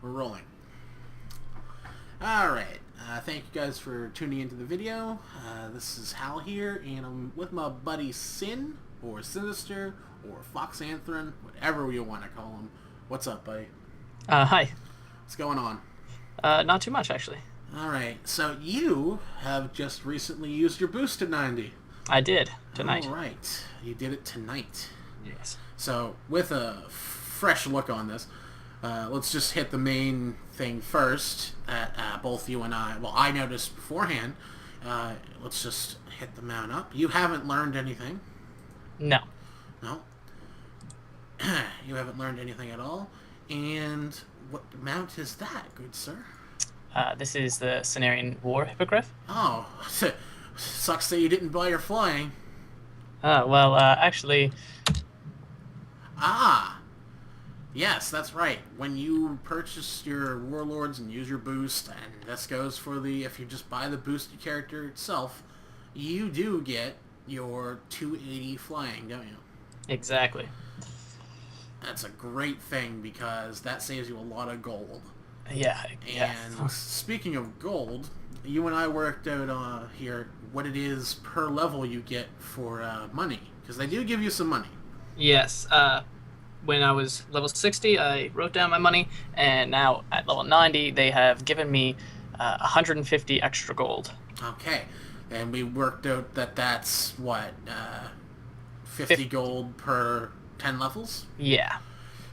We're rolling. Alright, thank you guys for tuning into the video. This is Hal here, and I'm with my buddy Sin, or Sinister, or Foxanthron, whatever you want to call him. What's up, buddy? Hi. What's going on? Not too much, actually. Alright, so you have just recently used your boost to 90. I did, tonight. Alright, you did it tonight. Yes. So, with a fresh look on this, let's just hit the main thing first that both you and I noticed beforehand. Let's just hit the mount up. You haven't learned anything. No. No. You haven't learned anything at all. And what mount is that, good sir? This is the Cenarian War Hippogriff. Oh, sucks that you didn't buy your flying. Actually... Ah! Yes, that's right. When you purchase your Warlords and use your boost, and this goes for the, if you just buy the boosted character itself, you do get your 280 flying, don't you? Exactly. That's a great thing because that saves you a lot of gold. Yeah. And speaking of gold, you and I worked out here what it is per level you get for money, because they do give you some money. Yes. When I was level 60, I wrote down my money, and now at level 90, they have given me 150 extra gold. Okay. And we worked out that that's, what, 50 gold per 10 levels? Yeah.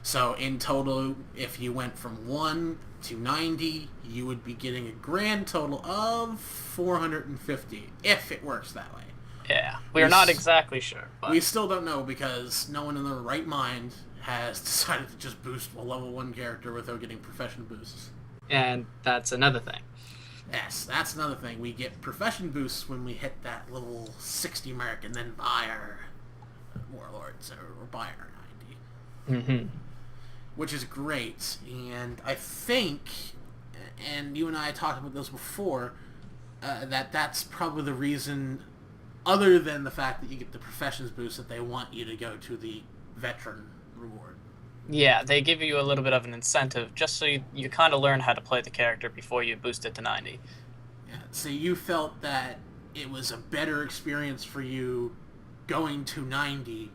So in total, if you went from 1 to 90, you would be getting a grand total of 450, if it works that way. Yeah. We're not exactly sure. But... we still don't know because no one in their right mind has decided to just boost a level 1 character without getting profession boosts. And that's another thing. Yes, that's another thing. We get profession boosts when we hit that level 60 mark and then buy our Warlords or buy our 90. Mm-hmm. Which is great. And I think, and you and I talked about this before, that's probably the reason, other than the fact that you get the professions boost, that they want you to go to the veteran reward. Yeah, they give you a little bit of an incentive just so you kind of learn how to play the character before you boost it to 90. Yeah, so you felt that it was a better experience for you going to 90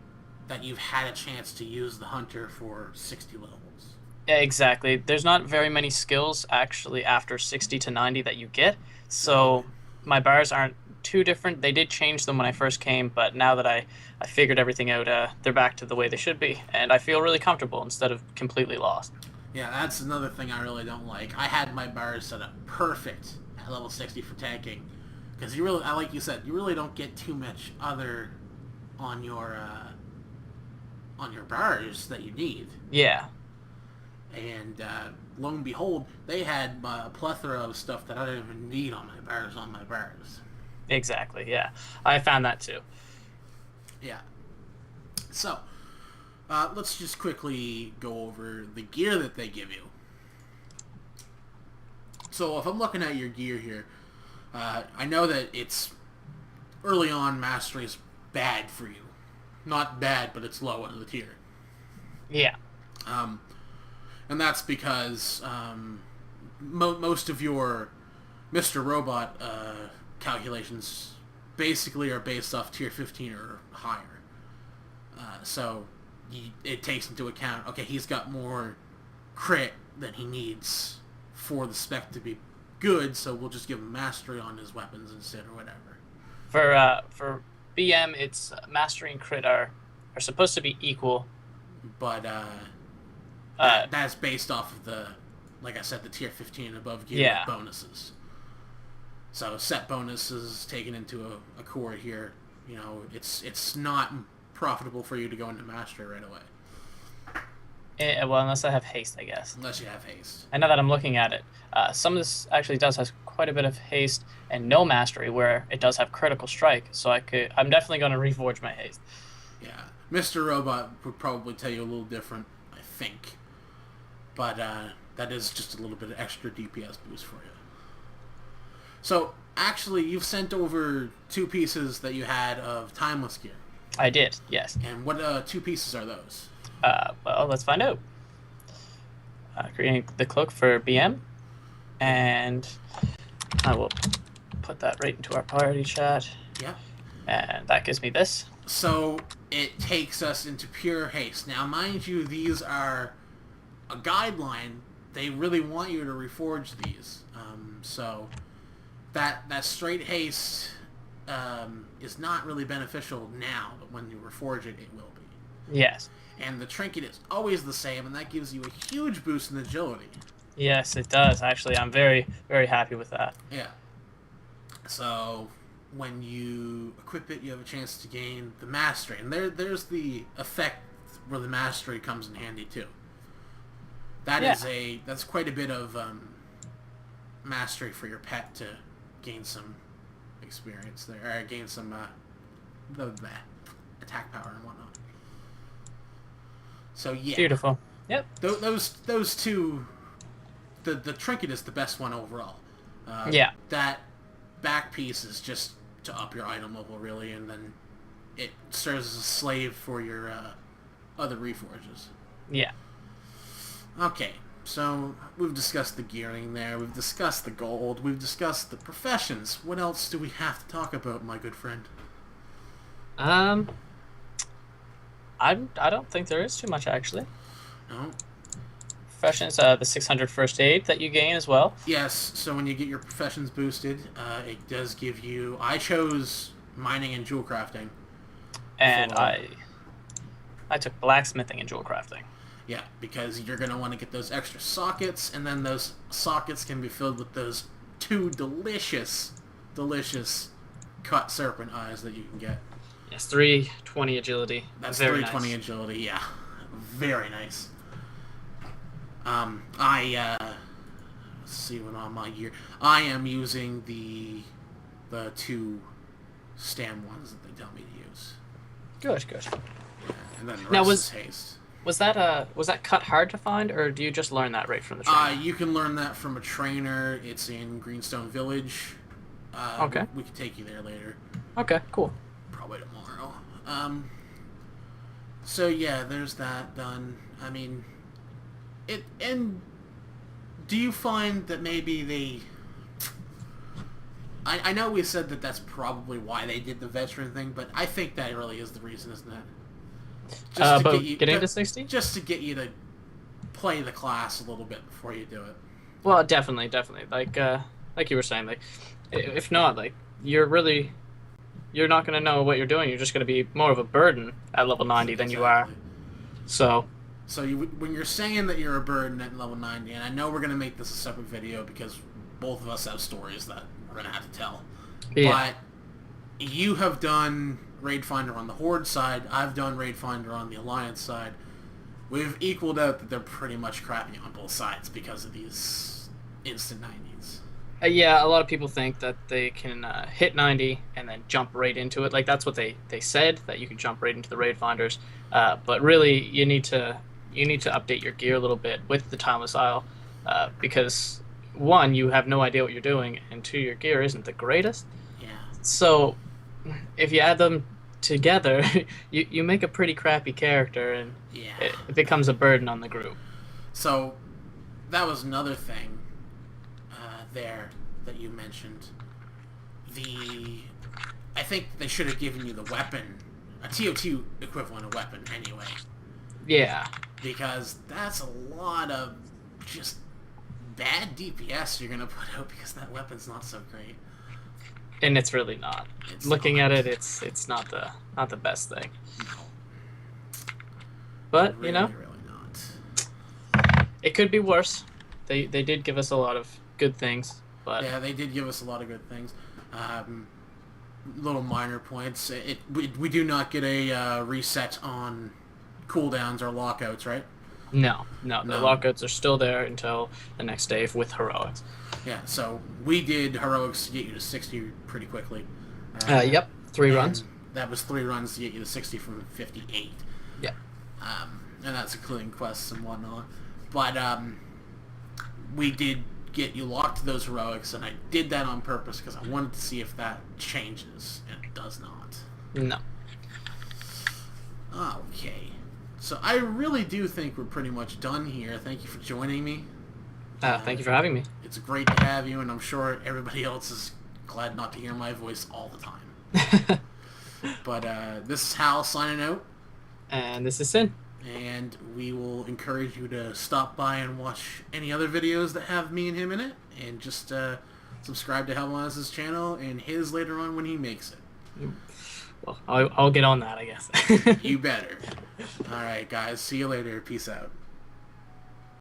that you've had a chance to use the hunter for 60 levels. Yeah, exactly. There's not very many skills actually after 60 to 90 that you get, so my bars aren't too different. They did change them when I first came, but now that I figured everything out, they're back to the way they should be, and I feel really comfortable instead of completely lost. Yeah, that's another thing I really don't like. I had my bars set up perfect at level 60 for tanking, because you really, like you said, you really don't get too much other on your bars that you need. Yeah. And lo and behold, they had a plethora of stuff that I didn't even need on my bars. Exactly, yeah. I found that too. Yeah. So, let's just quickly go over the gear that they give you. So, if I'm looking at your gear here, I know that it's early on mastery is bad for you. Not bad, but it's low in the tier. Yeah. And that's because most of your Mr. Robot calculations basically are based off tier 15 or higher. So it takes into account, okay, he's got more crit than he needs for the spec to be good, so we'll just give him mastery on his weapons instead or whatever. For BM, it's mastery and crit are supposed to be equal. But that's based off of the, like I said, the tier 15 and above gear bonuses. So set bonuses taken into a core here, you know, it's not profitable for you to go into mastery right away. Well, unless I have haste, I guess. Unless you have haste. I know that I'm looking at it. Some of this actually does have quite a bit of haste and no mastery, where it does have critical strike. So I'm definitely going to reforge my haste. Yeah, Mr. Robot would probably tell you a little different, I think. But that is just a little bit of extra DPS boost for you. So, actually, you've sent over 2 pieces that you had of Timeless gear. I did, yes. And what 2 pieces are those? Well, let's find out. creating the cloak for BM, and I will put that right into our party chat. Yeah. And that gives me this. So it takes us into pure haste. Now, mind you, these are a guideline. They really want you to reforge these. So that straight haste is not really beneficial now, but when you reforge it, it will be. Yes. And the trinket is always the same, and that gives you a huge boost in agility. Yes, it does. Actually, I'm very, very happy with that. Yeah. So when you equip it, you have a chance to gain the mastery. And there's the effect where the mastery comes in handy, too. That's quite a bit of mastery for your pet to gain some experience there, or gain some the attack power and whatnot. So yeah, beautiful. Yep. Those two, the trinket is the best one overall. Yeah. That back piece is just to up your item level, really, and then it serves as a slave for your other reforges. Yeah. Okay, so we've discussed the gearing there, we've discussed the gold, we've discussed the professions. What else do we have to talk about, my good friend? I don't think there is too much, actually. No? Professions, the 600 first aid that you gain as well. Yes, so when you get your professions boosted, it does give you... I chose mining and jewel crafting. And I took blacksmithing and jewel crafting. Yeah, because you're going to want to get those extra sockets, and then those sockets can be filled with those 2 delicious cut serpent eyes that you can get. Yes, 320 agility. That's very 320 nice. Agility, yeah. Very nice. Let's see what on my gear. I am using the 2 stand ones that they tell me to use. Good. Yeah, and then the Now, rest is haste. Was that cut hard to find, or do you just learn that right from the trainer? You can learn that from a trainer. It's in Greenstone Village. Okay. We can take you there later. Okay, cool. Probably tomorrow. So yeah, there's that done. I mean, and do you find that maybe they... I know we said that that's probably why they did the veteran thing, but I think that really is the reason, isn't it? Just to getting to 60? Just to get you to play the class a little bit before you do it. Well, definitely. Like you were saying, like, if not, like, you're not going to know what you're doing. You're just going to be more of a burden at level 90 than you are. So when you're saying that you're a burden at level 90, and I know we're going to make this a separate video because both of us have stories that we're going to have to tell. Yeah. But you have done Raid Finder on the Horde side. I've done Raid Finder on the Alliance side. We've equaled out that they're pretty much crappy on both sides because of these instant 90s. Yeah, a lot of people think that they can hit 90 and then jump right into it. Like, that's what they said, that you can jump right into the Raid Finders. But really, you need to update your gear a little bit with the Timeless Isle, because 1, you have no idea what you're doing, and 2, your gear isn't the greatest. Yeah. So if you add them together, you make a pretty crappy character, and it becomes a burden on the group. So that was another thing there that you mentioned. I think they should have given you the weapon, a TO2 equivalent of weapon anyway. Yeah. Because that's a lot of just bad DPS you're going to put out because that weapon's not so great. And it's really not. Looking at it, it's not the best thing. No. But, really, you know, really not. It could be worse. They did give us a lot of good things, but yeah, they did give us a lot of good things. Little minor points. We do not get a reset on cooldowns or lockouts, right? No. The lockouts are still there until the next day with heroics. Yeah, so we did heroics to get you to 60 pretty quickly. Yep, 3 runs. That was 3 runs to get you to 60 from 58. Yeah. And that's including quests and whatnot. But we did get you locked to those heroics, and I did that on purpose because I wanted to see if that changes, and it does not. No. Okay. So I really do think we're pretty much done here. Thank you for joining me. Thank you for having me. It's great to have you, and I'm sure everybody else is glad not to hear my voice all the time. But this is Hal signing out. And this is Sin. And we will encourage you to stop by and watch any other videos that have me and him in it. And just subscribe to Halvonis' channel and his later on when he makes it. Well, I'll get on that, I guess. You better. Alright, guys. See you later. Peace out.